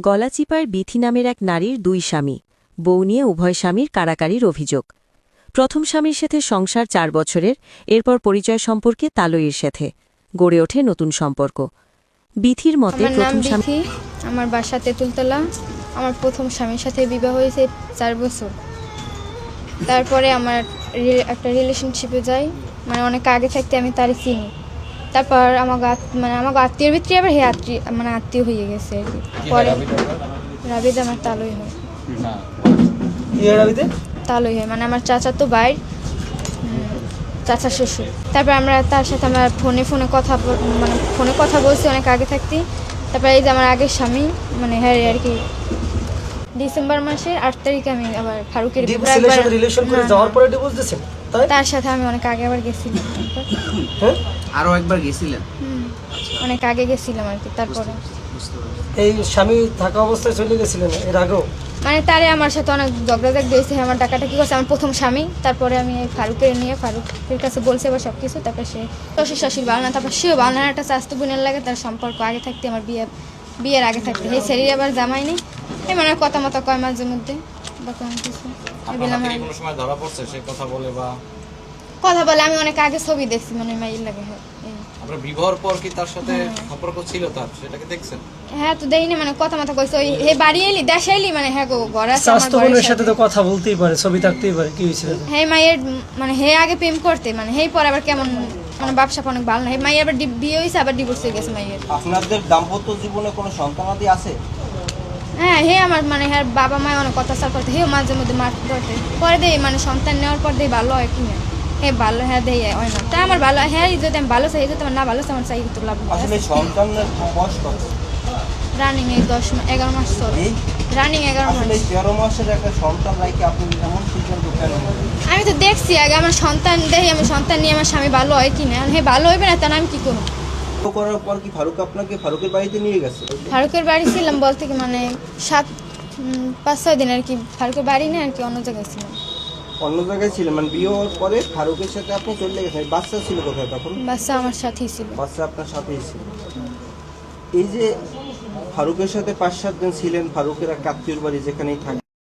গলাচিপার বিথি নামের এক নারীর দুই স্বামী, বউ নিয়ে উভয় স্বামীর কারাকারির অভিযোগ। প্রথম স্বামীর সাথে সংসার ৪ বছরের, এরপর পরিচয় সম্পর্কে তালইয়ের সাথে গড়ে ওঠে নতুন সম্পর্ক। বিথির মতে প্রথম স্বামী, আমার বাসা তেঁতুলতলা। আমার প্রথম স্বামীর সাথে বিবাহ হয়েছে ৪ বছর। তারপরে আমার একটা রিলেশনশিপে যাই, মানে অনেক আগে থাকতে আমি তারই চিনি। তারপর আমার আত্মীয়ের ভিতরে আবার হে আত্মীয় হয়ে গেছে আর কি। পরে রাবিদা আমার তালই হয়, তালই হয় মানে আমার চাচা তো ভাই, চাচা শ্বশুর। তারপর আমরা তার সাথে আমরা ফোনে কথা বলছি অনেক আগে থাকতে। তারপরে এই যে আমার আগের স্বামী মানে হ্যাঁ আর কি ডিসেম্বর মাসের ৮ তারিখে আমি আবার ফারুকের তার সাথে আমি অনেক আগে আবার গেছিলাম। আরো একবার গেছিলেন? অনেক আগে গেছিলাম আর কি। তারপরে এই স্বামী থাকা অবস্থায় চলে গেছিলেন এর আগেও? মানে তারে আমার সাথে অনেক ঝগড়াঝাগ দিয়েছে, আমার টাকাটা কি করছে আমার প্রথম স্বামী। তারপরে আমি ফারুকের নিয়ে ফারুকের কাছে বলছে এবার সব কিছু। তারপরে সে শ্বশুর শাশুড়ি ভালো না, তারপর সেও ভালো না, একটা স্বাস্থ্য বোনের লাগে তার সম্পর্ক আগে থাকতে আমার বিয়ের আগে থাকতে এই শরীরে আবার জামাই নেই। এই মানে কথা মতো কয় মাঝে মধ্যে কথা বলে। আমি অনেক আগে ছবি দেখছি মানে মাইল লাগে। আপনার বিবাহের পর কি তার সাথে সম্পর্ক ছিল তার, সেটাকে দেখছেন? হ্যাঁ তো দেখিনি, মানে কথা মতো কইছে ওই হে বাড়ি এলি দেশে এলি মানে হ্যাঁ গো ঘর আছে আমার স্বাস্থ্য বোনের সাথে তো কথা বলতেই পারে, ছবি থাকতেই পারে, কি হয়েছিল? হ্যাঁ মায়ের মানে হে আগে প্রেম করতে মানে হেই পরে আবার কেমন মানে ব্যবসা অনেক ভালো না। মায়ের আবার বিয়ে হয়েছে আবার ডিভোর্স হয়ে গেছে মায়ের। আপনাদের দাম্পত্য জীবনে কোনো সন্তানাদি আছে? হ্যাঁ হে আমার মানে হ্যাঁ বাবা মা অনেক অত্যাচার করতে, হেও মাঝে মধ্যে মারতে করতে। পরে দেয় মানে সন্তান নেওয়ার পর দেয় ভালো হয় কিনা, হ্যাঁ ভালো হ্যাঁ দেয় হয় না। তা আমার ভালো হ্যাঁ যদি আমি ভালো চাই, যদি আমার না ভালো চাই আমার চাই তো লাভ। আসলে সন্তানের বয়স কত? রানিং এই 11 মাস চলে। রানিং 11 মাস। আসলে 13 মাসের একটা সন্তান রাখি আপনি এমন সিদ্ধান্ত কেন? আমি তো দেখছি আগে আমার সন্তান দেখি, আমি সন্তান নিয়ে আমার স্বামী ভালো হয় কিনা, হ্যাঁ ভালো হইবে না তাহলে আমি কি করবো। করার পর কি ফারুক আপনাকে ফারুকের বাড়িতে নিয়ে গেছে? ফারুকের বাড়ি ছিলাম বলতে কি মানে 5-6 দিন আর কি। ফারুকের বাড়ি না আর কি, অন্য জায়গায় ছিলাম। অন্য জায়গায় ছিলেন মানে বিয়ে হওয়ার পরে ফারুকের সাথে আপনি চলে গেছেন। বাচ্চা ছিল কোথায় তখন? বাচ্চা আমার সাথেই ছিল। বাচ্চা আপনার সাথেই ছিল। এই যে ফারুকের সাথে 5-7 দিন ছিলেন, ফারুকের এক আত্মীয়র বাড়ি যেখানেই থাকে